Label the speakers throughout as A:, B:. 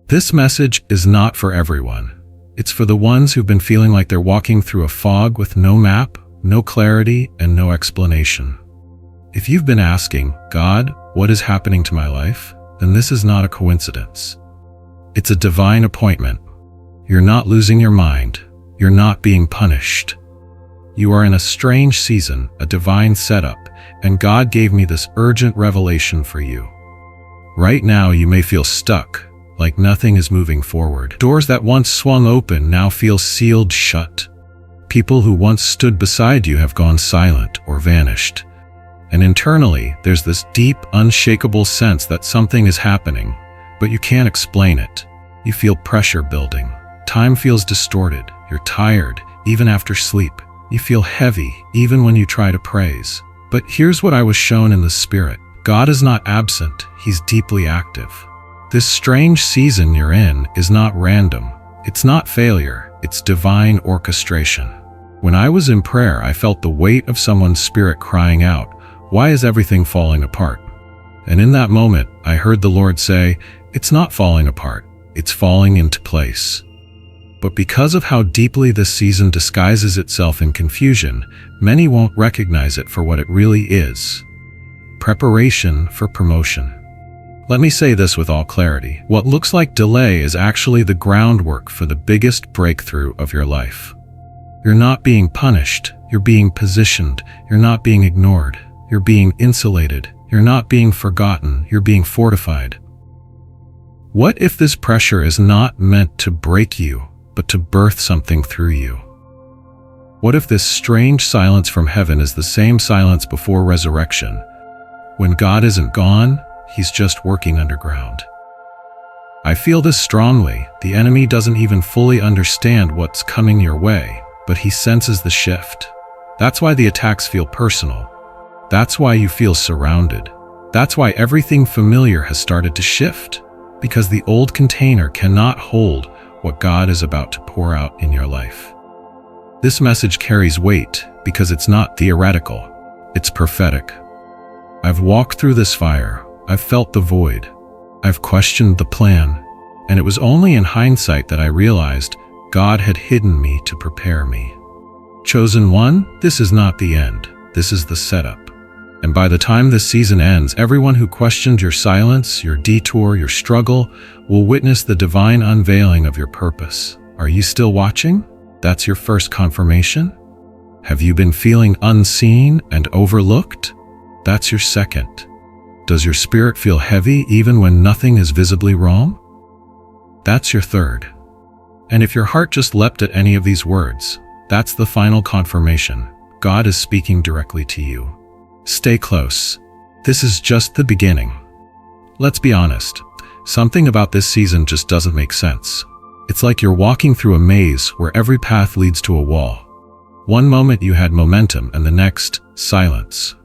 A: This message is not for everyone. It's for the ones who've been feeling like they're walking through a fog with no map, no clarity, and no explanation. If you've been asking, God, what is happening to my life? Then this is not a coincidence. It's a divine appointment. You're not losing your mind. You're not being punished. You are in a strange season, a divine setup, and God gave me this urgent revelation for you. Right now you may feel stuck, like nothing is moving forward. Doors that once swung open now feel sealed shut. People who once stood beside you have gone silent or vanished. And internally, there's this deep, unshakable sense that something is happening, but you can't explain it. You feel pressure building. Time feels distorted. You're tired, even after sleep. You feel heavy, even when you try to praise. But here's what I was shown in the Spirit. God is not absent. He's deeply active. This strange season you're in is not random. It's not failure. It's divine orchestration. When I was in prayer, I felt the weight of someone's spirit crying out, "Why is everything falling apart?" And in that moment, I heard the Lord say, "It's not falling apart. It's falling into place." But because of how deeply this season disguises itself in confusion, many won't recognize it for what it really is. Preparation for promotion. Let me say this with all clarity. What looks like delay is actually the groundwork for the biggest breakthrough of your life. You're not being punished. You're being positioned. You're not being ignored. You're being insulated. You're not being forgotten. You're being fortified. What if this pressure is not meant to break you, but to birth something through you? What if this strange silence from heaven is the same silence before resurrection? When God isn't gone, He's just working underground. I feel this strongly. The enemy doesn't even fully understand what's coming your way, but he senses the shift. That's why the attacks feel personal. That's why you feel surrounded. That's why everything familiar has started to shift, because the old container cannot hold what God is about to pour out in your life. This message carries weight because it's not theoretical, it's prophetic. I've walked through this fire. I've felt the void. I've questioned the plan. And it was only in hindsight that I realized God had hidden me to prepare me. Chosen one, this is not the end. This is the setup. And by the time this season ends, everyone who questioned your silence, your detour, your struggle, will witness the divine unveiling of your purpose. Are you still watching? That's your first confirmation. Have you been feeling unseen and overlooked? That's your second. Does your spirit feel heavy even when nothing is visibly wrong? That's your third. And if your heart just leapt at any of these words, that's the final confirmation. God is speaking directly to you. Stay close. This is just the beginning. Let's be honest. Something about this season just doesn't make sense. It's like you're walking through a maze where every path leads to a wall. One moment you had momentum and the next, silence.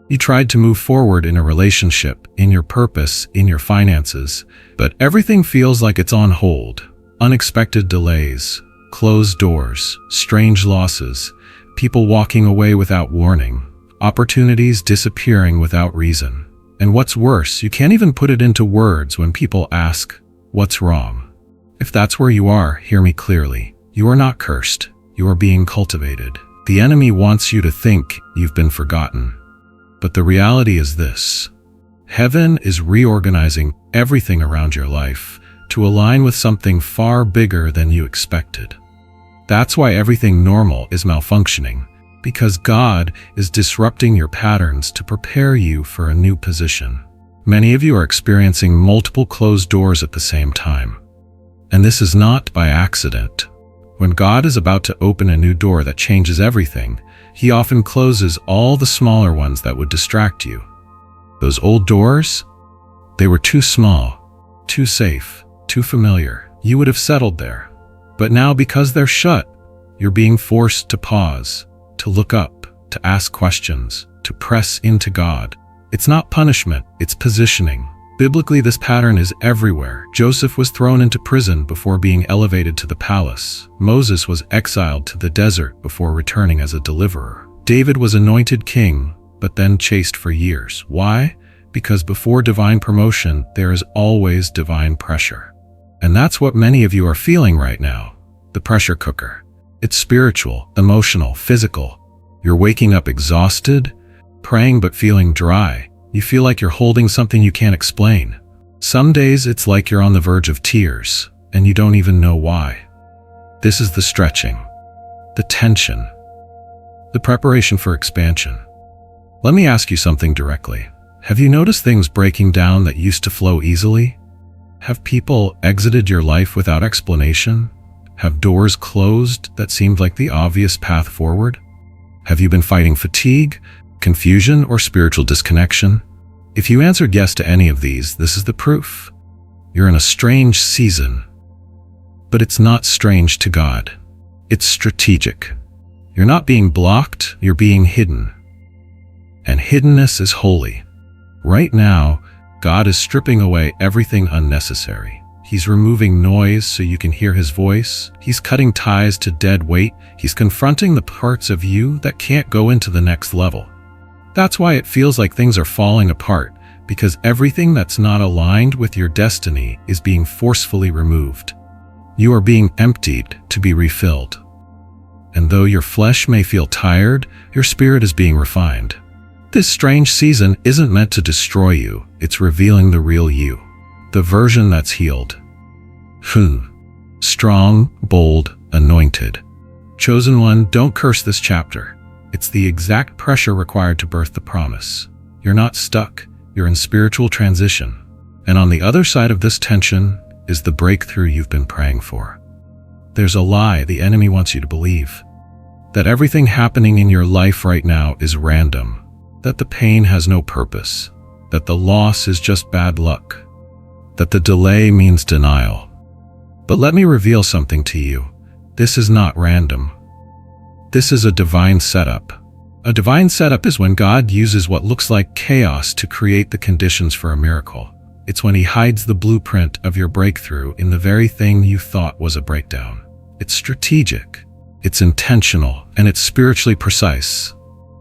A: You tried to move forward in a relationship, in your purpose, in your finances, but everything feels like it's on hold. Unexpected delays, closed doors, strange losses, people walking away without warning, opportunities disappearing without reason. And what's worse, you can't even put it into words when people ask, "What's wrong?" If that's where you are, hear me clearly. You are not cursed. You are being cultivated. The enemy wants you to think you've been forgotten. But the reality is this. Heaven is reorganizing everything around your life to align with something far bigger than you expected. That's why everything normal is malfunctioning, because God is disrupting your patterns to prepare you for a new position. Many of you are experiencing multiple closed doors at the same time. And this is not by accident. When God is about to open a new door that changes everything, He often closes all the smaller ones that would distract you. Those old doors, they were too small, too safe, too familiar. You would have settled there. But now, because they're shut, you're being forced to pause, to look up, to ask questions, to press into God. It's not punishment, it's positioning. Biblically, this pattern is everywhere. Joseph was thrown into prison before being elevated to the palace. Moses was exiled to the desert before returning as a deliverer. David was anointed king, but then chased for years. Why? Because before divine promotion, there is always divine pressure. And that's what many of you are feeling right now. The pressure cooker. It's spiritual, emotional, physical. You're waking up exhausted, praying but feeling dry. You feel like you're holding something you can't explain. Some days it's like you're on the verge of tears, and you don't even know why. This is the stretching, the tension, the preparation for expansion. Let me ask you something directly. Have you noticed things breaking down that used to flow easily? Have people exited your life without explanation? Have doors closed that seemed like the obvious path forward? Have you been fighting fatigue, confusion, or spiritual disconnection? If you answered yes to any of these, this is the proof. You're in a strange season. But it's not strange to God. It's strategic. You're not being blocked, you're being hidden. And hiddenness is holy. Right now, God is stripping away everything unnecessary. He's removing noise so you can hear His voice. He's cutting ties to dead weight. He's confronting the parts of you that can't go into the next level. That's why it feels like things are falling apart, because everything that's not aligned with your destiny is being forcefully removed. You are being emptied to be refilled. And though your flesh may feel tired, your spirit is being refined. This strange season isn't meant to destroy you. It's revealing the real you, the version that's healed. Strong, bold, anointed. Chosen one, don't curse this chapter. It's the exact pressure required to birth the promise. You're not stuck. You're in spiritual transition. And on the other side of this tension is the breakthrough you've been praying for. There's a lie the enemy wants you to believe. That everything happening in your life right now is random. That the pain has no purpose. That the loss is just bad luck. That the delay means denial. But let me reveal something to you. This is not random. This is a divine setup. A divine setup is when God uses what looks like chaos to create the conditions for a miracle. It's when He hides the blueprint of your breakthrough in the very thing you thought was a breakdown. It's strategic, it's intentional, and it's spiritually precise.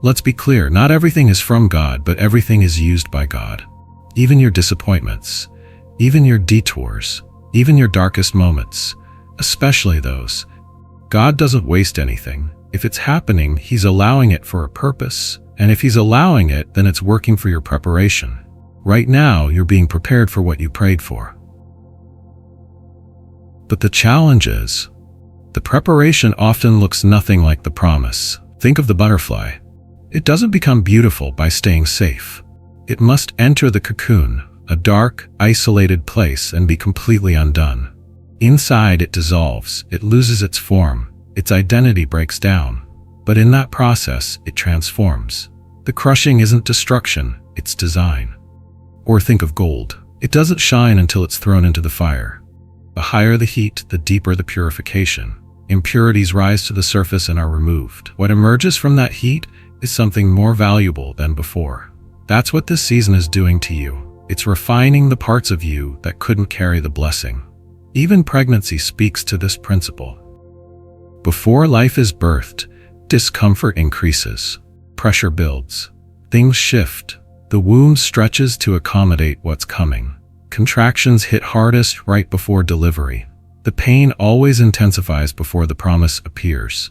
A: Let's be clear, not everything is from God, but everything is used by God. Even your disappointments, even your detours, even your darkest moments, especially those. God doesn't waste anything. If it's happening, He's allowing it for a purpose. And if He's allowing it, then it's working for your preparation. Right now, you're being prepared for what you prayed for. But the challenge is, the preparation often looks nothing like the promise. Think of the butterfly. It doesn't become beautiful by staying safe. It must enter the cocoon, a dark, isolated place, and be completely undone. Inside, it dissolves, it loses its form, its identity breaks down. But in that process, it transforms. The crushing isn't destruction, it's design. Or think of gold. It doesn't shine until it's thrown into the fire. The higher the heat, the deeper the purification. Impurities rise to the surface and are removed. What emerges from that heat is something more valuable than before. That's what this season is doing to you. It's refining the parts of you that couldn't carry the blessing. Even pregnancy speaks to this principle. Before life is birthed, discomfort increases. Pressure builds. Things shift. The womb stretches to accommodate what's coming. Contractions hit hardest right before delivery. The pain always intensifies before the promise appears.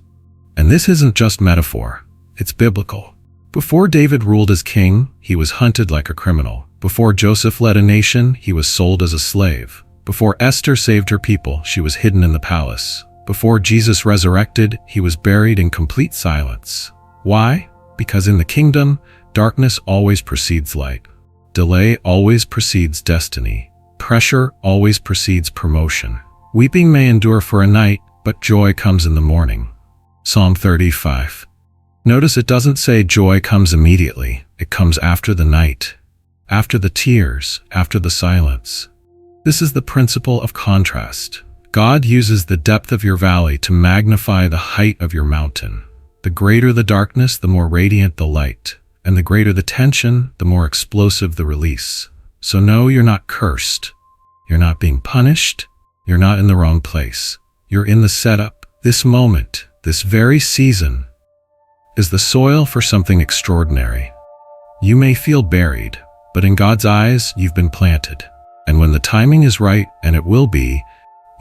A: And this isn't just metaphor. It's biblical. Before David ruled as king, he was hunted like a criminal. Before Joseph led a nation, he was sold as a slave. Before Esther saved her people, she was hidden in the palace. Before Jesus resurrected, he was buried in complete silence. Why? Because in the kingdom, darkness always precedes light. Delay always precedes destiny. Pressure always precedes promotion. Weeping may endure for a night, but joy comes in the morning. Psalm 35. Notice it doesn't say joy comes immediately. It comes after the night, after the tears, after the silence. This is the principle of contrast. God uses the depth of your valley to magnify the height of your mountain. The greater the darkness, the more radiant the light. And the greater the tension, the more explosive the release. So no, you're not cursed. You're not being punished. You're not in the wrong place. You're in the setup. This moment, this very season, is the soil for something extraordinary. You may feel buried, but in God's eyes, you've been planted. And when the timing is right, and it will be,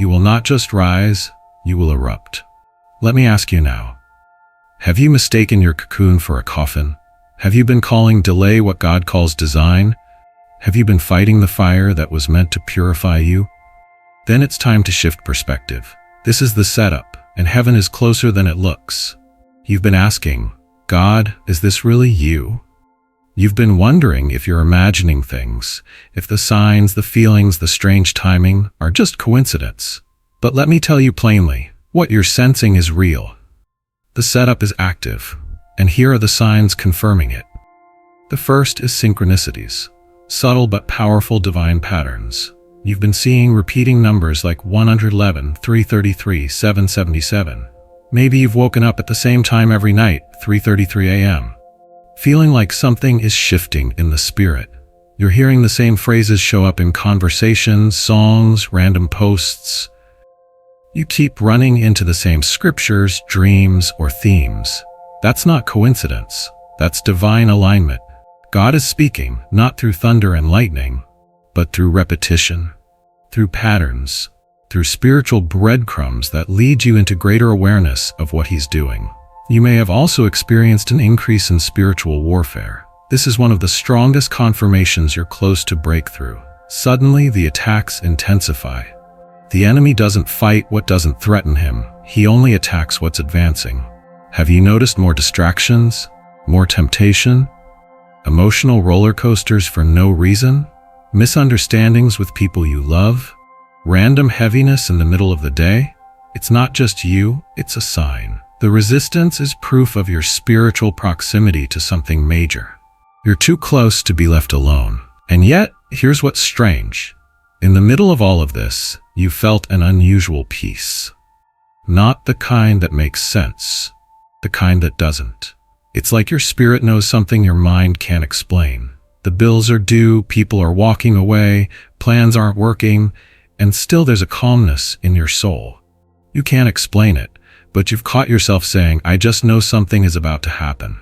A: You will not just rise, you will erupt. Let me ask you now. Have you mistaken your cocoon for a coffin? Have you been calling delay what God calls design? Have you been fighting the fire that was meant to purify you? Then it's time to shift perspective. This is the setup, and heaven is closer than it looks. You've been asking, God, is this really you? You've been wondering if you're imagining things, if the signs, the feelings, the strange timing are just coincidence. But let me tell you plainly, what you're sensing is real. The setup is active, and here are the signs confirming it. The first is synchronicities, subtle but powerful divine patterns. You've been seeing repeating numbers like 111, 333, 777. Maybe you've woken up at the same time every night, 3:33 a.m., feeling like something is shifting in the spirit. You're hearing the same phrases show up in conversations, songs, random posts. You keep running into the same scriptures, dreams, or themes. That's not coincidence. That's divine alignment. God is speaking, not through thunder and lightning, but through repetition, through patterns, through spiritual breadcrumbs that lead you into greater awareness of what He's doing. You may have also experienced an increase in spiritual warfare. This is one of the strongest confirmations you're close to breakthrough. Suddenly, the attacks intensify. The enemy doesn't fight what doesn't threaten him. He only attacks what's advancing. Have you noticed more distractions, more temptation, emotional roller coasters for no reason, misunderstandings with people you love, random heaviness in the middle of the day? It's not just you, it's a sign. The resistance is proof of your spiritual proximity to something major. You're too close to be left alone. And yet, here's what's strange. In the middle of all of this, you felt an unusual peace. Not the kind that makes sense, the kind that doesn't. It's like your spirit knows something your mind can't explain. The bills are due, people are walking away, plans aren't working, and still there's a calmness in your soul. You can't explain it, but you've caught yourself saying, I just know something is about to happen.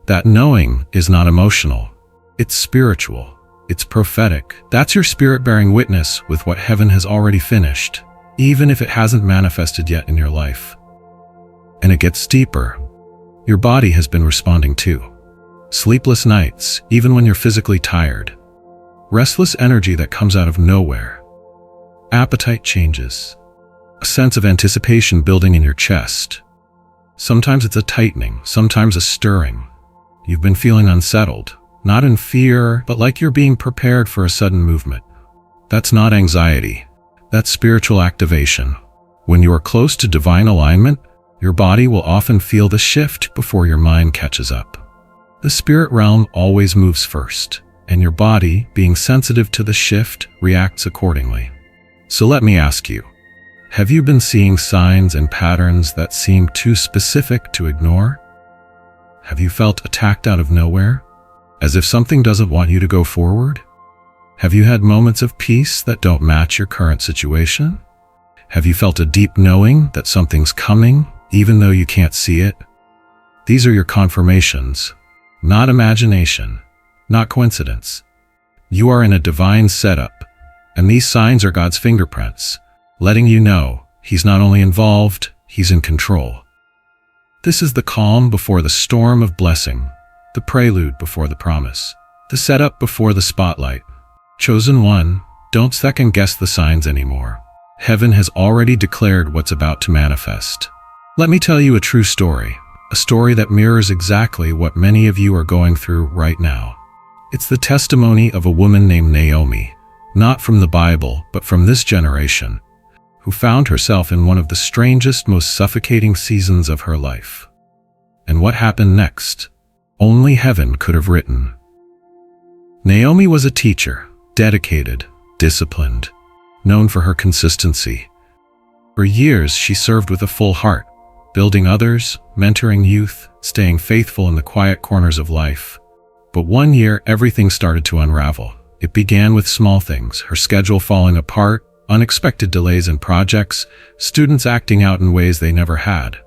A: That knowing is not emotional. It's spiritual. It's prophetic. That's your spirit bearing witness with what heaven has already finished, even if it hasn't manifested yet in your life. And it gets deeper. Your body has been responding too. Sleepless nights, even when you're physically tired. Restless energy that comes out of nowhere. Appetite changes. A sense of anticipation building in your chest. Sometimes it's a tightening, sometimes a stirring. You've been feeling unsettled, not in fear, but like you're being prepared for a sudden movement. That's not anxiety. That's spiritual activation. When you are close to divine alignment, your body will often feel the shift before your mind catches up. The spirit realm always moves first, and your body, being sensitive to the shift, reacts accordingly. So let me ask you, have you been seeing signs and patterns that seem too specific to ignore? Have you felt attacked out of nowhere, as if something doesn't want you to go forward? Have you had moments of peace that don't match your current situation? Have you felt a deep knowing that something's coming, even though you can't see it? These are your confirmations, not imagination, not coincidence. You are in a divine setup, and these signs are God's fingerprints, letting you know He's not only involved, He's in control. This is the calm before the storm of blessing, the prelude before the promise, the setup before the spotlight. Chosen one, don't second-guess the signs anymore. Heaven has already declared what's about to manifest. Let me tell you a true story, a story that mirrors exactly what many of you are going through right now. It's the testimony of a woman named Naomi, not from the Bible, but from this generation, who found herself in one of the strangest, most suffocating seasons of her life. And what happened next? Only heaven could have written. Naomi was a teacher, dedicated, disciplined, known for her consistency. For years, she served with a full heart, building others, mentoring youth, staying faithful in the quiet corners of life. But one year, everything started to unravel. It began with small things, her schedule falling apart, unexpected delays in projects, students acting out in ways they never had.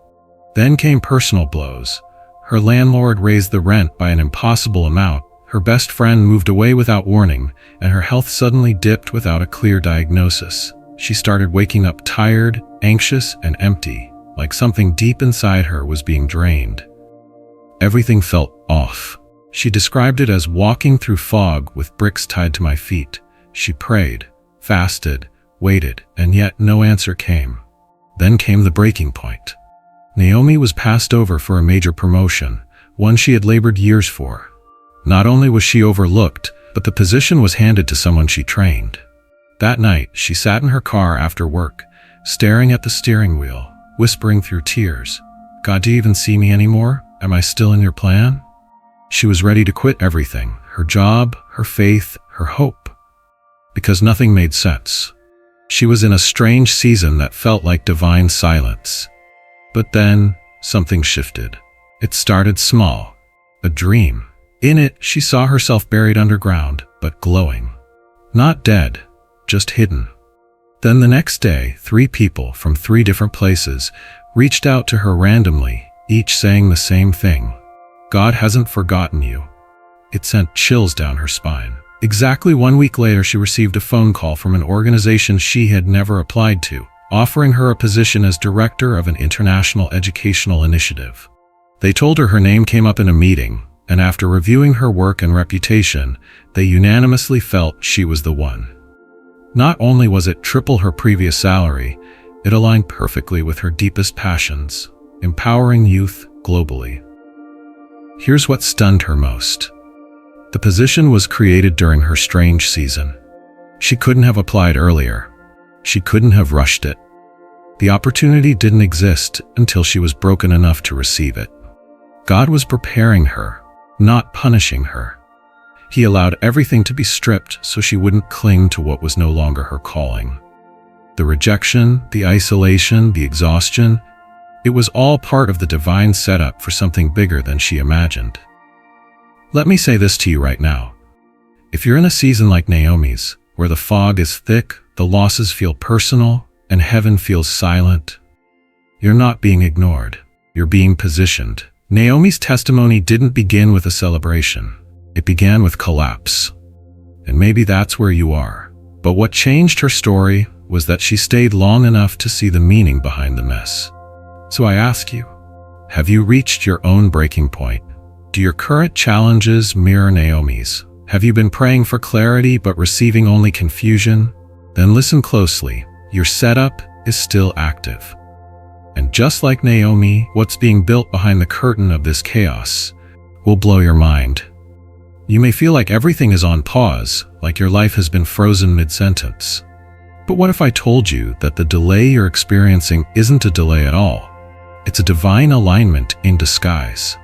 A: Then came personal blows. Her landlord raised the rent by an impossible amount, her best friend moved away without warning, and her health suddenly dipped without a clear diagnosis. she started waking up tired, anxious, and empty, like something deep inside her was being drained. Everything felt off. She described it as walking through fog with bricks tied to my feet. She prayed, fasted, waited, and yet no answer came. Then came the breaking point. Naomi was passed over for a major promotion, one she had labored years for. Not only was she overlooked, but the position was handed to someone she trained. That night, she sat in her car after work, staring at the steering wheel, whispering through tears, "God, do you even see me anymore? Am I still in your plan?" She was ready to quit everything, her job, her faith, her hope, because nothing made sense. She was in a strange season that felt like divine silence. But then, something shifted. It started small, a dream. In it, she saw herself buried underground, but glowing. Not dead, just hidden. Then the next day, 3 people from 3 different places reached out to her randomly, each saying the same thing. God hasn't forgotten you. It sent chills down her spine. Exactly 1 week later, she received a phone call from an organization she had never applied to, offering her a position as director of an international educational initiative. They told her name came up in a meeting, and after reviewing her work and reputation, they unanimously felt she was the one. Not only was it triple her previous salary, it aligned perfectly with her deepest passions, empowering youth globally. Here's what stunned her most. The position was created during her strange season. She couldn't have applied earlier. She couldn't have rushed it. The opportunity didn't exist until she was broken enough to receive it. God was preparing her, not punishing her. He allowed everything to be stripped so she wouldn't cling to what was no longer her calling. The rejection, the isolation, the exhaustion, it was all part of the divine setup for something bigger than she imagined. Let me say this to you right now. If you're in a season like Naomi's, where the fog is thick, the losses feel personal, and heaven feels silent, you're not being ignored. You're being positioned. Naomi's testimony didn't begin with a celebration. It began with collapse. And maybe that's where you are. But what changed her story was that she stayed long enough to see the meaning behind the mess. So I ask you, have you reached your own breaking point? Do your current challenges mirror Naomi's? Have you been praying for clarity but receiving only confusion? Then listen closely. Your setup is still active. And just like Naomi, what's being built behind the curtain of this chaos will blow your mind. You may feel like everything is on pause, like your life has been frozen mid-sentence. But what if I told you that the delay you're experiencing isn't a delay at all? It's a divine alignment in disguise.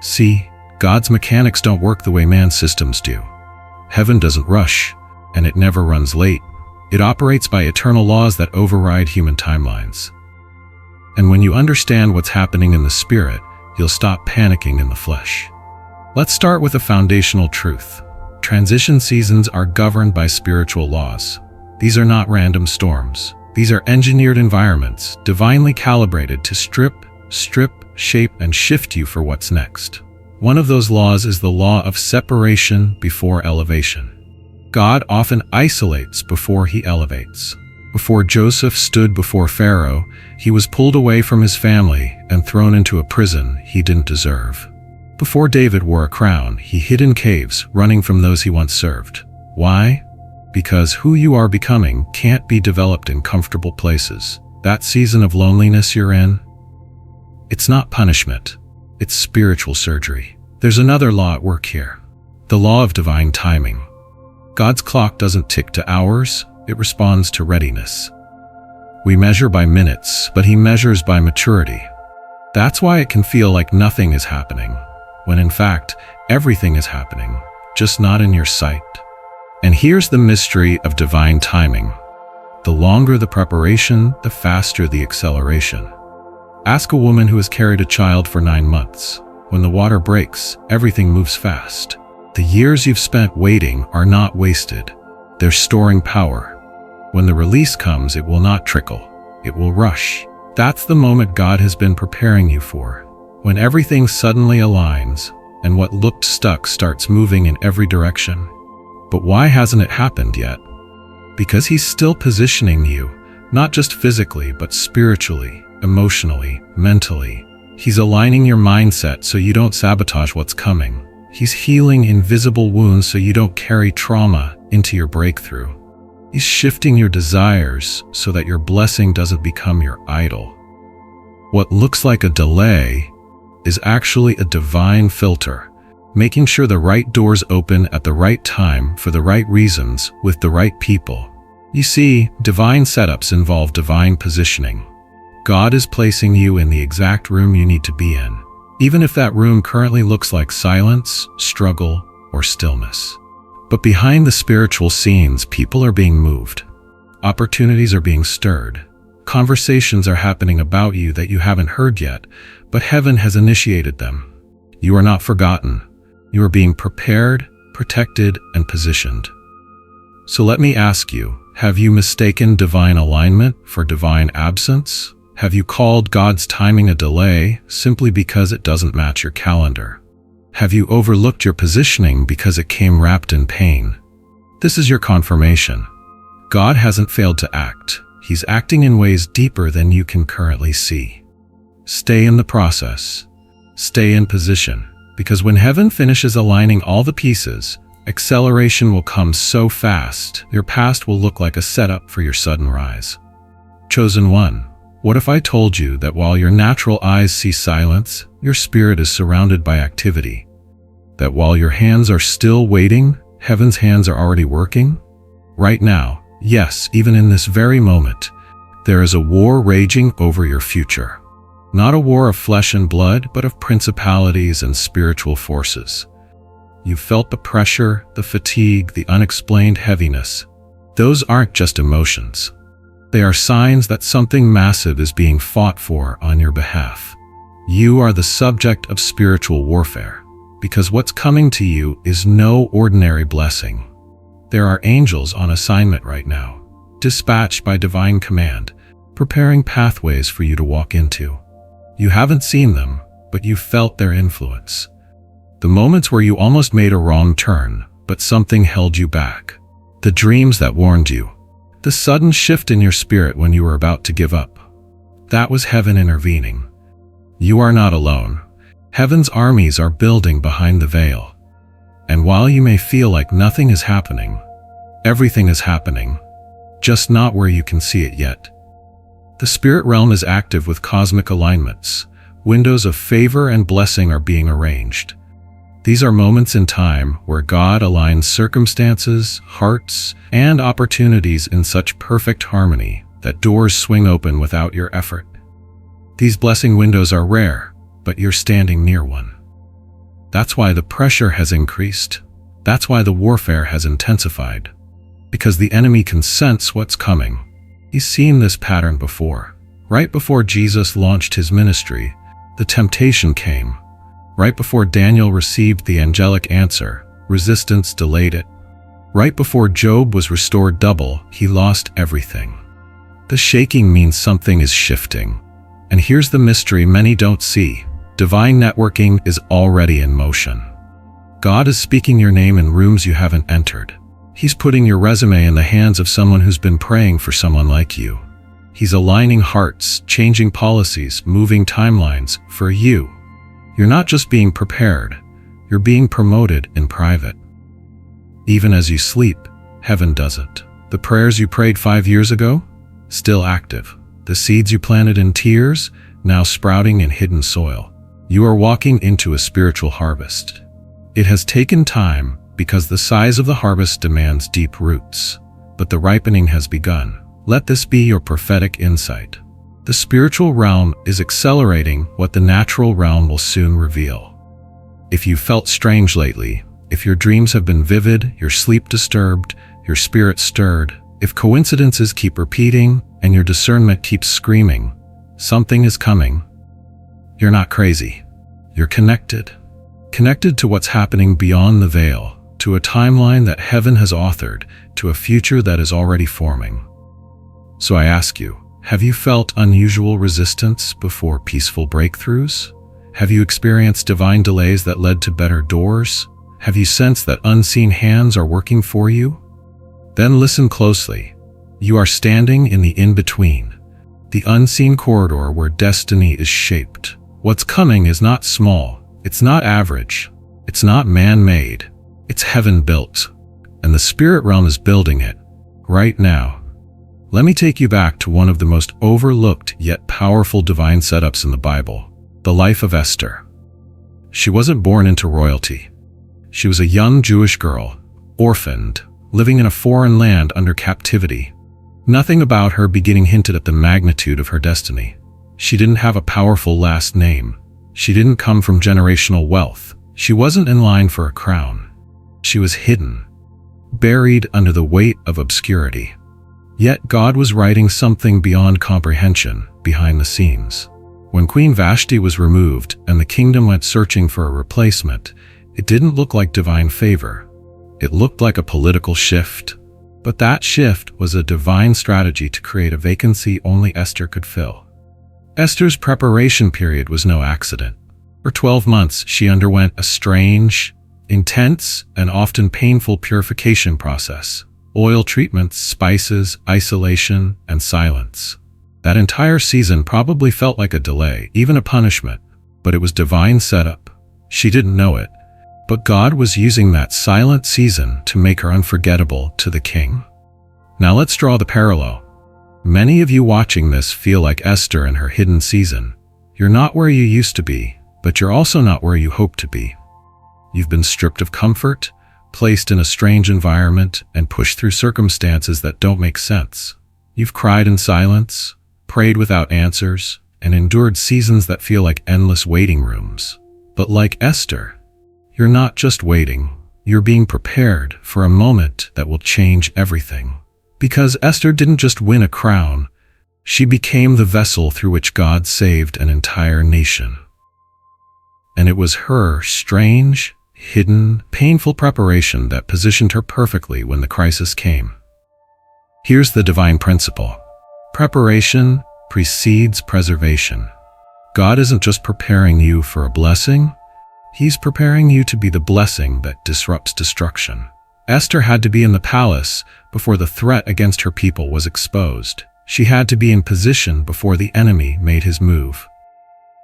A: See, God's mechanics don't work the way man's systems do. Heaven doesn't rush, and it never runs late. It operates by eternal laws that override human timelines. And when you understand what's happening in the spirit, you'll stop panicking in the flesh. Let's start with a foundational truth. Transition seasons are governed by spiritual laws. These are not random storms. These are engineered environments, divinely calibrated to strip, shape, and shift you for what's next. One of those laws is the law of separation before elevation. God often isolates before he elevates. Before Joseph stood before Pharaoh, he was pulled away from his family and thrown into a prison he didn't deserve. Before David wore a crown, he hid in caves, running from those he once served. Why? Because who you are becoming can't be developed in comfortable places. That season of loneliness you're in, it's not punishment, it's spiritual surgery. There's another law at work here, the law of divine timing. God's clock doesn't tick to hours, it responds to readiness. We measure by minutes, but he measures by maturity. That's why it can feel like nothing is happening, when in fact, everything is happening, just not in your sight. And here's the mystery of divine timing. The longer the preparation, the faster the acceleration. Ask a woman who has carried a child for 9 months. When the water breaks, everything moves fast. The years you've spent waiting are not wasted. They're storing power. When the release comes, it will not trickle. It will rush. That's the moment God has been preparing you for. When everything suddenly aligns, and what looked stuck starts moving in every direction. But why hasn't it happened yet? Because He's still positioning you, not just physically, but spiritually, emotionally, mentally. He's aligning your mindset so you don't sabotage what's coming. He's healing invisible wounds so you don't carry trauma into your breakthrough. He's shifting your desires so that your blessing doesn't become your idol. What looks like a delay is actually a divine filter, making sure the right doors open at the right time for the right reasons with the right people. You see, divine setups involve divine positioning. God is placing you in the exact room you need to be in, even if that room currently looks like silence, struggle, or stillness. But behind the spiritual scenes, people are being moved. Opportunities are being stirred. Conversations are happening about you that you haven't heard yet, but heaven has initiated them. You are not forgotten. You are being prepared, protected, and positioned. So let me ask you, have you mistaken divine alignment for divine absence? Have you called God's timing a delay simply because it doesn't match your calendar? Have you overlooked your positioning because it came wrapped in pain? This is your confirmation. God hasn't failed to act. He's acting in ways deeper than you can currently see. Stay in the process. Stay in position, because when heaven finishes aligning all the pieces, acceleration will come so fast, your past will look like a setup for your sudden rise. Chosen one, what if I told you that while your natural eyes see silence, your spirit is surrounded by activity? That while your hands are still waiting, heaven's hands are already working? Right now, yes, even in this very moment, there is a war raging over your future. Not a war of flesh and blood, but of principalities and spiritual forces. You've felt the pressure, the fatigue, the unexplained heaviness. Those aren't just emotions. They are signs that something massive is being fought for on your behalf. You are the subject of spiritual warfare, because what's coming to you is no ordinary blessing. There are angels on assignment right now, dispatched by divine command, preparing pathways for you to walk into. You haven't seen them, but you felt their influence. The moments where you almost made a wrong turn, but something held you back. The dreams that warned you. The sudden shift in your spirit when you were about to give up. That was heaven intervening. You are not alone. Heaven's armies are building behind the veil. And while you may feel like nothing is happening, everything is happening, just not where you can see it yet. The spirit realm is active with cosmic alignments. Windows of favor and blessing are being arranged. These are moments in time where God aligns circumstances, hearts, and opportunities in such perfect harmony that doors swing open without your effort. These blessing windows are rare, but you're standing near one. That's why the pressure has increased. That's why the warfare has intensified. Because the enemy can sense what's coming. He's seen this pattern before. Right before Jesus launched his ministry, the temptation came. Right before Daniel received the angelic answer, resistance delayed it. Right before Job was restored double, he lost everything. The shaking means something is shifting. And here's the mystery many don't see. Divine networking is already in motion. God is speaking your name in rooms you haven't entered. He's putting your resume in the hands of someone who's been praying for someone like you. He's aligning hearts, changing policies, moving timelines for you. You're not just being prepared, you're being promoted in private. Even as you sleep, heaven does it. The prayers you prayed 5 years ago, still active. The seeds you planted in tears, now sprouting in hidden soil. You are walking into a spiritual harvest. It has taken time because the size of the harvest demands deep roots, but the ripening has begun. Let this be your prophetic insight. The spiritual realm is accelerating what the natural realm will soon reveal. If you felt strange lately, if your dreams have been vivid, your sleep disturbed, your spirit stirred, if coincidences keep repeating and your discernment keeps screaming, something is coming. You're not crazy. You're connected. Connected to what's happening beyond the veil, to a timeline that heaven has authored, to a future that is already forming. So I ask you, have you felt unusual resistance before peaceful breakthroughs? Have you experienced divine delays that led to better doors? Have you sensed that unseen hands are working for you? Then listen closely. You are standing in the in-between, the unseen corridor where destiny is shaped. What's coming is not small, it's not average, it's not man-made, it's heaven-built, and the spirit realm is building it, right now. Let me take you back to one of the most overlooked yet powerful divine setups in the Bible, the life of Esther. She wasn't born into royalty. She was a young Jewish girl, orphaned, living in a foreign land under captivity. Nothing about her beginning hinted at the magnitude of her destiny. She didn't have a powerful last name. She didn't come from generational wealth. She wasn't in line for a crown. She was hidden, buried under the weight of obscurity. Yet God was writing something beyond comprehension behind the scenes. When Queen Vashti was removed and the kingdom went searching for a replacement, it didn't look like divine favor. It looked like a political shift. But that shift was a divine strategy to create a vacancy only Esther could fill. Esther's preparation period was no accident. For 12 months, she underwent a strange, intense, and often painful purification process. Oil treatments, spices, isolation, and silence. That entire season probably felt like a delay, even a punishment, but it was divine setup. She didn't know it, but God was using that silent season to make her unforgettable to the king. Now let's draw the parallel. Many of you watching this feel like Esther in her hidden season. You're not where you used to be, but you're also not where you hope to be. You've been stripped of comfort, placed in a strange environment, and pushed through circumstances that don't make sense. You've cried in silence, prayed without answers, and endured seasons that feel like endless waiting rooms. But like Esther, you're not just waiting, you're being prepared for a moment that will change everything. Because Esther didn't just win a crown, she became the vessel through which God saved an entire nation. And it was her strange, hidden, painful preparation that positioned her perfectly when the crisis came. Here's the divine principle. Preparation precedes preservation. God isn't just preparing you for a blessing, He's preparing you to be the blessing that disrupts destruction. Esther had to be in the palace before the threat against her people was exposed. She had to be in position before the enemy made his move.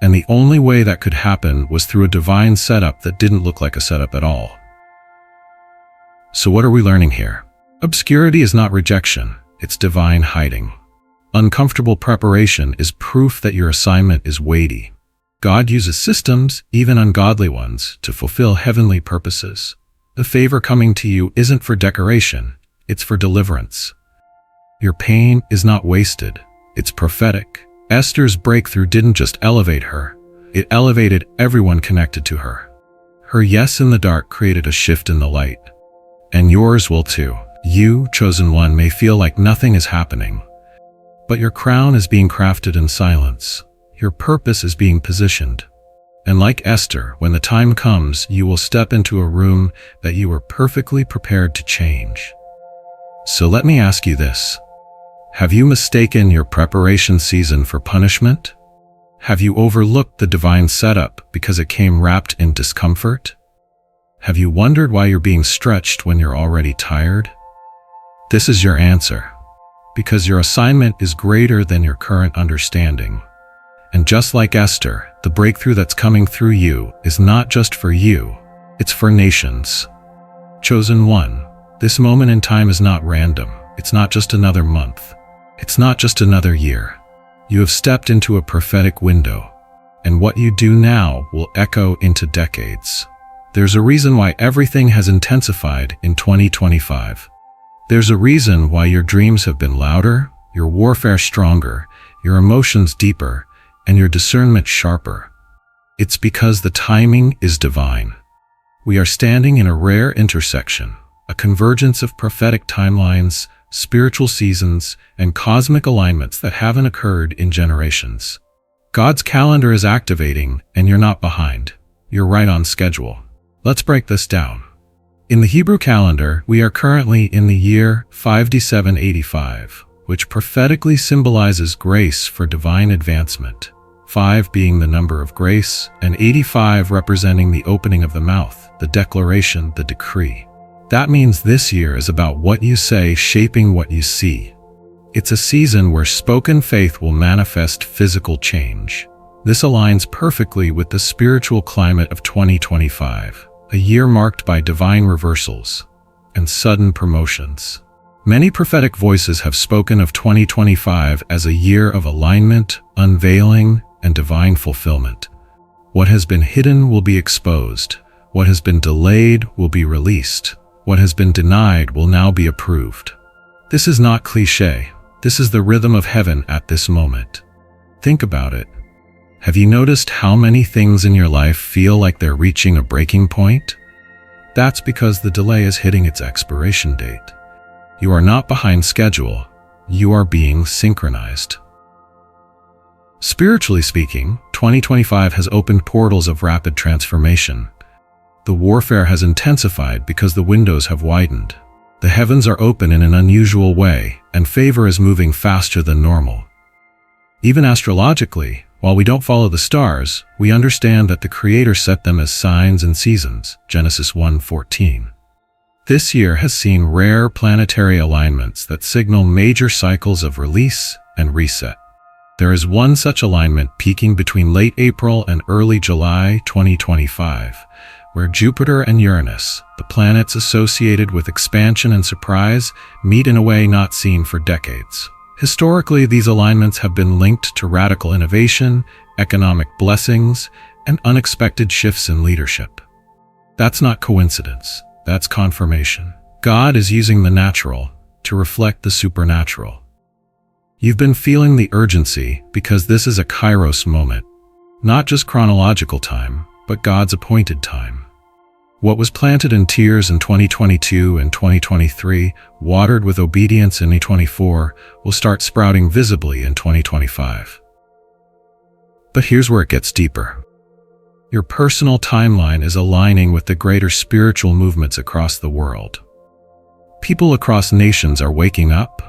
A: And the only way that could happen was through a divine setup that didn't look like a setup at all. So what are we learning here? Obscurity is not rejection, it's divine hiding. Uncomfortable preparation is proof that your assignment is weighty. God uses systems, even ungodly ones, to fulfill heavenly purposes. The favor coming to you isn't for decoration, it's for deliverance. Your pain is not wasted, it's prophetic. Esther's breakthrough didn't just elevate her, it elevated everyone connected to her. Her yes in the dark created a shift in the light. And yours will too. You, chosen one, may feel like nothing is happening. But your crown is being crafted in silence. Your purpose is being positioned. And like Esther, when the time comes, you will step into a room that you were perfectly prepared to change. So let me ask you this. Have you mistaken your preparation season for punishment? Have you overlooked the divine setup because it came wrapped in discomfort? Have you wondered why you're being stretched when you're already tired? This is your answer. Because your assignment is greater than your current understanding. And just like Esther, the breakthrough that's coming through you is not just for you, it's for nations. Chosen one, this moment in time is not random. It's not just another month. It's not just another year. You have stepped into a prophetic window, and what you do now will echo into decades. There's a reason why everything has intensified in 2025. There's a reason why your dreams have been louder, your warfare stronger, your emotions deeper, and your discernment sharper. It's because the timing is divine. We are standing in a rare intersection, a convergence of prophetic timelines, spiritual seasons, and cosmic alignments that haven't occurred in generations. God's calendar is activating, and you're not behind. You're right on schedule. Let's break this down. In the Hebrew calendar, we are currently in the year 5785, which prophetically symbolizes grace for divine advancement. 5 being the number of grace, and 85 representing the opening of the mouth, the declaration, the decree. That means this year is about what you say shaping what you see. It's a season where spoken faith will manifest physical change. This aligns perfectly with the spiritual climate of 2025, a year marked by divine reversals and sudden promotions. Many prophetic voices have spoken of 2025 as a year of alignment, unveiling, and divine fulfillment. What has been hidden will be exposed. What has been delayed will be released. What has been denied will now be approved. This is not cliché. This is the rhythm of heaven at this moment. Think about it. Have you noticed how many things in your life feel like they're reaching a breaking point? That's because the delay is hitting its expiration date. You are not behind schedule. You are being synchronized. Spiritually speaking, 2025 has opened portals of rapid transformation. The warfare has intensified because the windows have widened. The heavens are open in an unusual way, and favor is moving faster than normal. Even astrologically, while we don't follow the stars, we understand that the Creator set them as signs and seasons, Genesis 1:14. This year has seen rare planetary alignments that signal major cycles of release and reset. There is one such alignment peaking between late April and early July 2025, where Jupiter and Uranus, the planets associated with expansion and surprise, meet in a way not seen for decades. Historically, these alignments have been linked to radical innovation, economic blessings, and unexpected shifts in leadership. That's not coincidence. That's confirmation. God is using the natural to reflect the supernatural. You've been feeling the urgency because this is a kairos moment, not just chronological time, but God's appointed time. What was planted in tears in 2022 and 2023, watered with obedience in 2024, will start sprouting visibly in 2025. But here's where it gets deeper. Your personal timeline is aligning with the greater spiritual movements across the world. People across nations are waking up.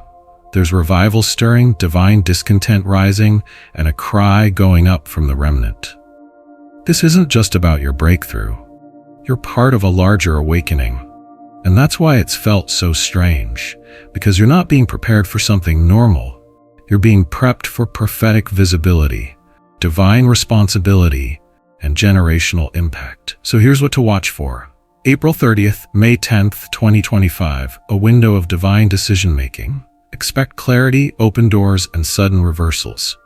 A: There's revival stirring, divine discontent rising, and a cry going up from the remnant. This isn't just about your breakthrough. You're part of a larger awakening. And that's why it's felt so strange, because you're not being prepared for something normal. You're being prepped for prophetic visibility, divine responsibility, and generational impact. So here's what to watch for. April 30th, May 10th, 2025, a window of divine decision-making. Expect clarity, open doors, and sudden reversals.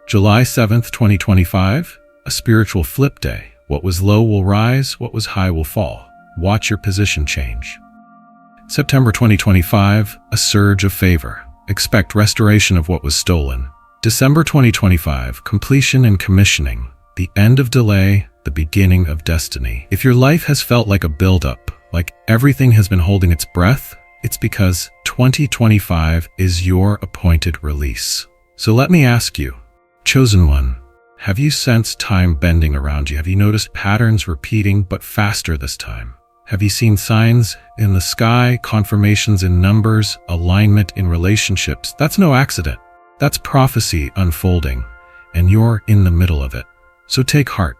A: July 7th, 2025, a spiritual flip day. What was low will rise, what was high will fall. Watch your position change. September 2025, a surge of favor. Expect restoration of what was stolen. December 2025, completion and commissioning. The end of delay, the beginning of destiny. If your life has felt like a build-up, like everything has been holding its breath, it's because 2025 is your appointed release. So let me ask you, chosen one, have you sensed time bending around you? Have you noticed patterns repeating but faster this time? Have you seen signs in the sky, confirmations in numbers, alignment in relationships? That's no accident. That's prophecy unfolding, and you're in the middle of it. So take heart.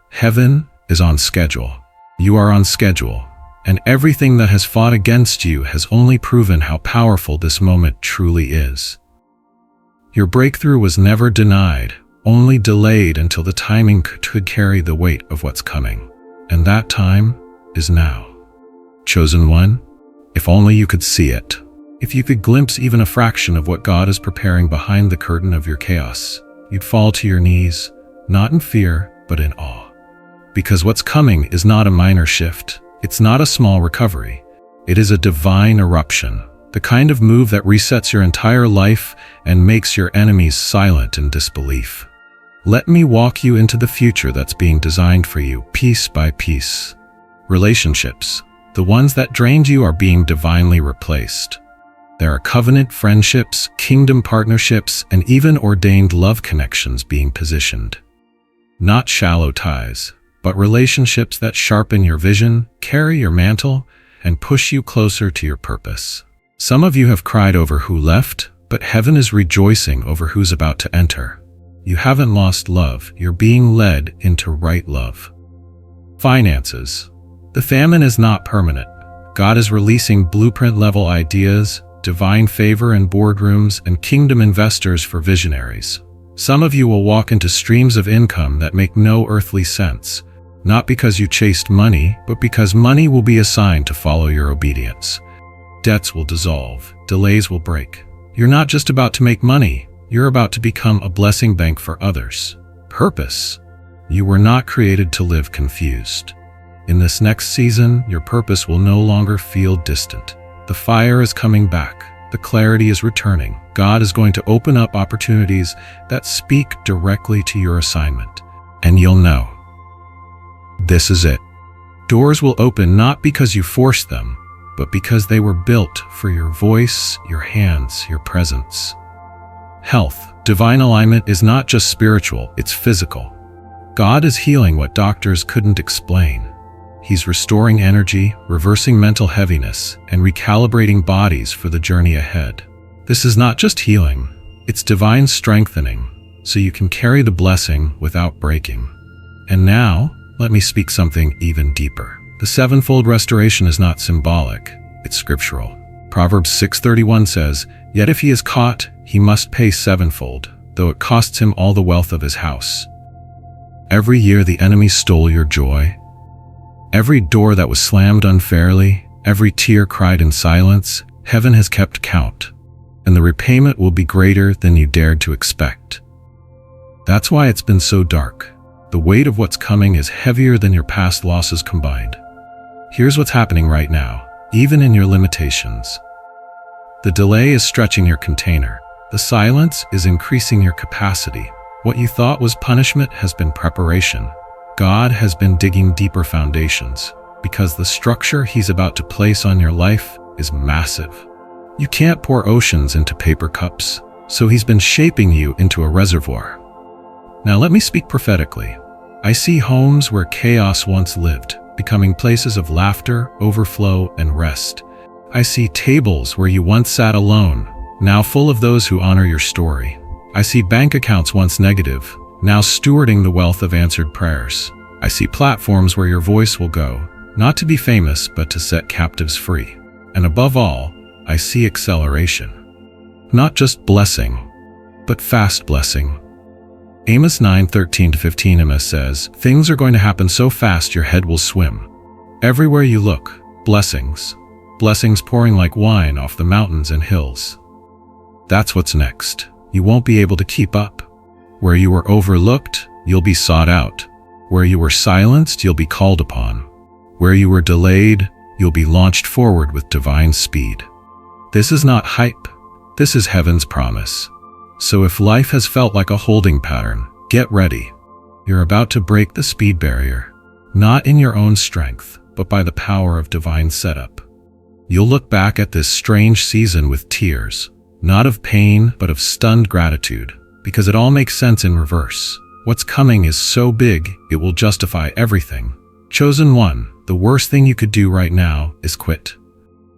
A: Heaven is on schedule. You are on schedule, and everything that has fought against you has only proven how powerful this moment truly is. Your breakthrough was never denied, only delayed until the timing could carry the weight of what's coming. And that time is now. Chosen one, if only you could see it. If you could glimpse even a fraction of what God is preparing behind the curtain of your chaos, you'd fall to your knees, not in fear, but in awe. Because what's coming is not a minor shift. It's not a small recovery. It is a divine eruption, the kind of move that resets your entire life and makes your enemies silent in disbelief. Let me walk you into the future that's being designed for you, piece by piece. Relationships, the ones that drained you, are being divinely replaced. There are covenant friendships, kingdom partnerships, and even ordained love connections being positioned. Not shallow ties, but relationships that sharpen your vision, carry your mantle, and push you closer to your purpose. Some of you have cried over who left, but heaven is rejoicing over who's about to enter. You haven't lost love, you're being led into right love. Finances. The famine is not permanent. God is releasing blueprint-level ideas, divine favor in boardrooms, and kingdom investors for visionaries. Some of you will walk into streams of income that make no earthly sense, not because you chased money, but because money will be assigned to follow your obedience. Debts will dissolve, delays will break. You're not just about to make money, you're about to become a blessing bank for others. Purpose. You were not created to live confused. In this next season, your purpose will no longer feel distant. The fire is coming back. The clarity is returning. God is going to open up opportunities that speak directly to your assignment. And you'll know. This is it. Doors will open not because you forced them, but because they were built for your voice, your hands, your presence. Health. Divine alignment is not just spiritual, it's physical. God is healing what doctors couldn't explain. He's restoring energy, reversing mental heaviness, and recalibrating bodies for the journey ahead. This is not just healing, it's divine strengthening, so you can carry the blessing without breaking. And now, let me speak something even deeper. The sevenfold restoration is not symbolic, it's scriptural. Proverbs 6:31 says, "Yet if he is caught, he must pay sevenfold, though it costs him all the wealth of his house." Every year the enemy stole your joy. Every door that was slammed unfairly, every tear cried in silence, heaven has kept count, and the repayment will be greater than you dared to expect. That's why it's been so dark. The weight of what's coming is heavier than your past losses combined. Here's what's happening right now, even in your limitations. The delay is stretching your container. The silence is increasing your capacity. What you thought was punishment has been preparation. God has been digging deeper foundations, because the structure He's about to place on your life is massive. You can't pour oceans into paper cups, so He's been shaping you into a reservoir. Now let me speak prophetically. I see homes where chaos once lived, becoming places of laughter, overflow, and rest. I see tables where you once sat alone, now full of those who honor your story. I see bank accounts once negative, now stewarding the wealth of answered prayers. I see platforms where your voice will go, not to be famous, but to set captives free. And above all, I see acceleration. Not just blessing, but fast blessing. Amos 9:13-15 Amos says, "Things are going to happen so fast your head will swim. Everywhere you look, blessings. Blessings pouring like wine off the mountains and hills." That's what's next. You won't be able to keep up. Where you were overlooked, you'll be sought out. Where you were silenced, you'll be called upon. Where you were delayed, you'll be launched forward with divine speed. This is not hype. This is heaven's promise. So if life has felt like a holding pattern, get ready. You're about to break the speed barrier, not in your own strength, but by the power of divine setup. You'll look back at this strange season with tears, not of pain, but of stunned gratitude, because it all makes sense in reverse. What's coming is so big, it will justify everything. Chosen one, the worst thing you could do right now is quit.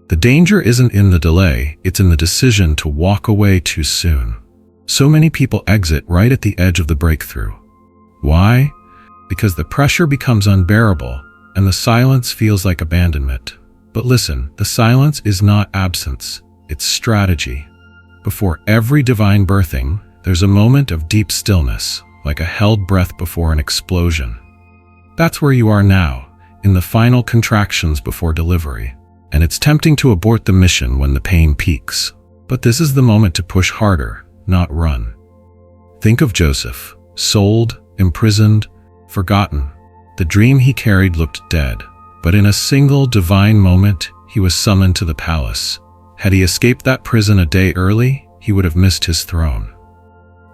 A: The danger isn't in the delay, it's in the decision to walk away too soon. So many people exit right at the edge of the breakthrough. Why? Because the pressure becomes unbearable, and the silence feels like abandonment. But listen, the silence is not absence, it's strategy. Before every divine birthing, there's a moment of deep stillness, like a held breath before an explosion. That's where you are now, in the final contractions before delivery. And it's tempting to abort the mission when the pain peaks. But this is the moment to push harder, not run. Think of Joseph, sold, imprisoned, forgotten. The dream he carried looked dead, but in a single divine moment, he was summoned to the palace. Had he escaped that prison a day early, he would have missed his throne.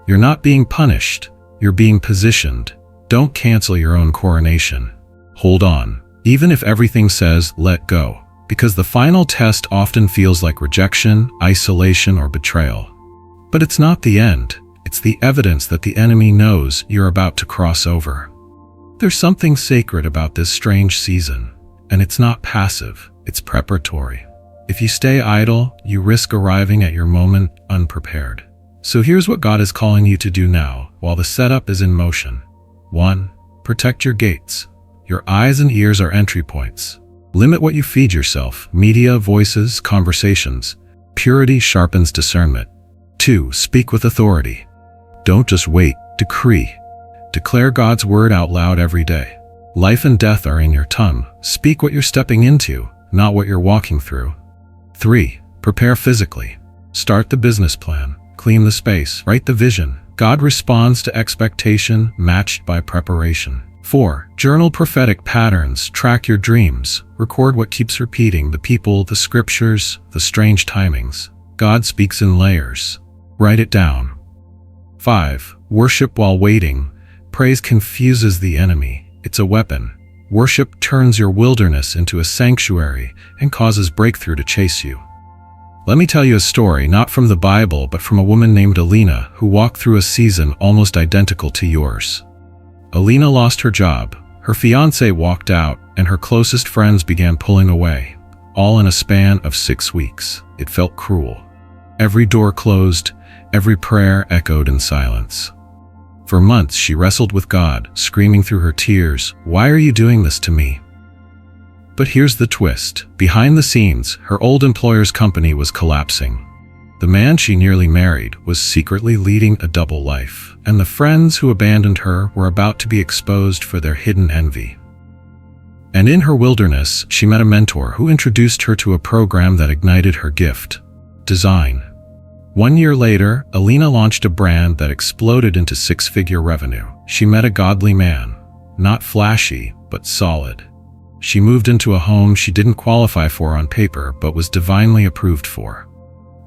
A: You're not being punished, you're being positioned. Don't cancel your own coronation. Hold on, even if everything says let go, because the final test often feels like rejection, isolation, or betrayal. But it's not the end, it's the evidence that the enemy knows you're about to cross over. There's something sacred about this strange season, and it's not passive, it's preparatory. If you stay idle, you risk arriving at your moment unprepared. So here's what God is calling you to do now, while the setup is in motion. 1. Protect your gates. Your eyes and ears are entry points. Limit what you feed yourself: media, voices, conversations. Purity sharpens discernment. 2. Speak with authority. Don't just wait, decree. Declare God's word out loud every day. Life and death are in your tongue. Speak what you're stepping into, not what you're walking through. 3. Prepare physically. Start the business plan. Clean the space. Write the vision. God responds to expectation matched by preparation. 4. Journal prophetic patterns. Track your dreams. Record what keeps repeating: the people, the scriptures, the strange timings. God speaks in layers. Write it down. 5. Worship while waiting. Praise confuses the enemy. It's a weapon. Worship turns your wilderness into a sanctuary and causes breakthrough to chase you. Let me tell you a story, not from the Bible, but from a woman named Alina who walked through a season almost identical to yours. Alina lost her job, her fiancé walked out, and her closest friends began pulling away, all in a span of 6 weeks. It felt cruel. Every door closed, every prayer echoed in silence. For months she wrestled with God, screaming through her tears, "Why are you doing this to me?" But here's the twist. Behind the scenes, her old employer's company was collapsing. The man she nearly married was secretly leading a double life, and the friends who abandoned her were about to be exposed for their hidden envy. And in her wilderness, she met a mentor who introduced her to a program that ignited her gift: design. 1 year later, Alina launched a brand that exploded into 6-figure revenue. She met a godly man, not flashy, but solid. She moved into a home she didn't qualify for on paper, but was divinely approved for.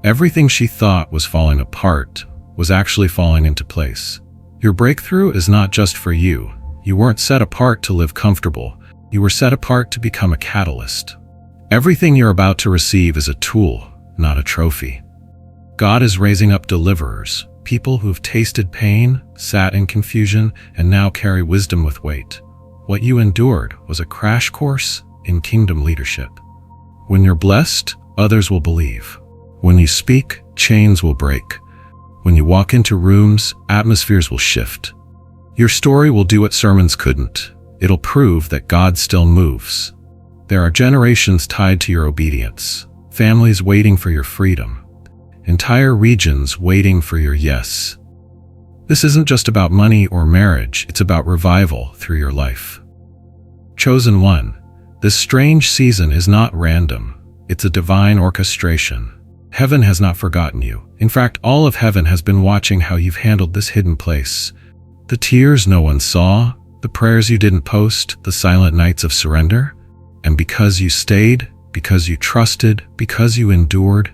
A: Everything she thought was falling apart was actually falling into place. Your breakthrough is not just for you. You weren't set apart to live comfortable. You were set apart to become a catalyst. Everything you're about to receive is a tool, not a trophy. God is raising up deliverers, people who've tasted pain, sat in confusion, and now carry wisdom with weight. What you endured was a crash course in kingdom leadership. When you're blessed, others will believe. When you speak, chains will break. When you walk into rooms, atmospheres will shift. Your story will do what sermons couldn't. It'll prove that God still moves. There are generations tied to your obedience, families waiting for your freedom, entire regions waiting for your yes. This isn't just about money or marriage, it's about revival through your life. Chosen one, this strange season is not random, it's a divine orchestration. Heaven has not forgotten you. In fact, all of heaven has been watching how you've handled this hidden place. The tears no one saw, the prayers you didn't post, the silent nights of surrender. And because you stayed, because you trusted, because you endured,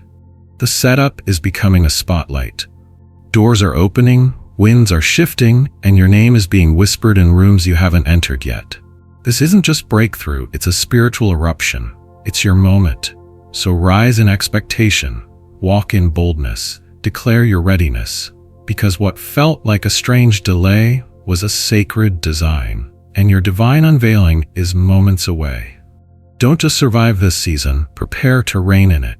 A: the setup is becoming a spotlight. Doors are opening, winds are shifting, and your name is being whispered in rooms you haven't entered yet. This isn't just breakthrough, it's a spiritual eruption. It's your moment. So rise in expectation, walk in boldness, declare your readiness, because what felt like a strange delay was a sacred design, and your divine unveiling is moments away. Don't just survive this season, prepare to reign in it.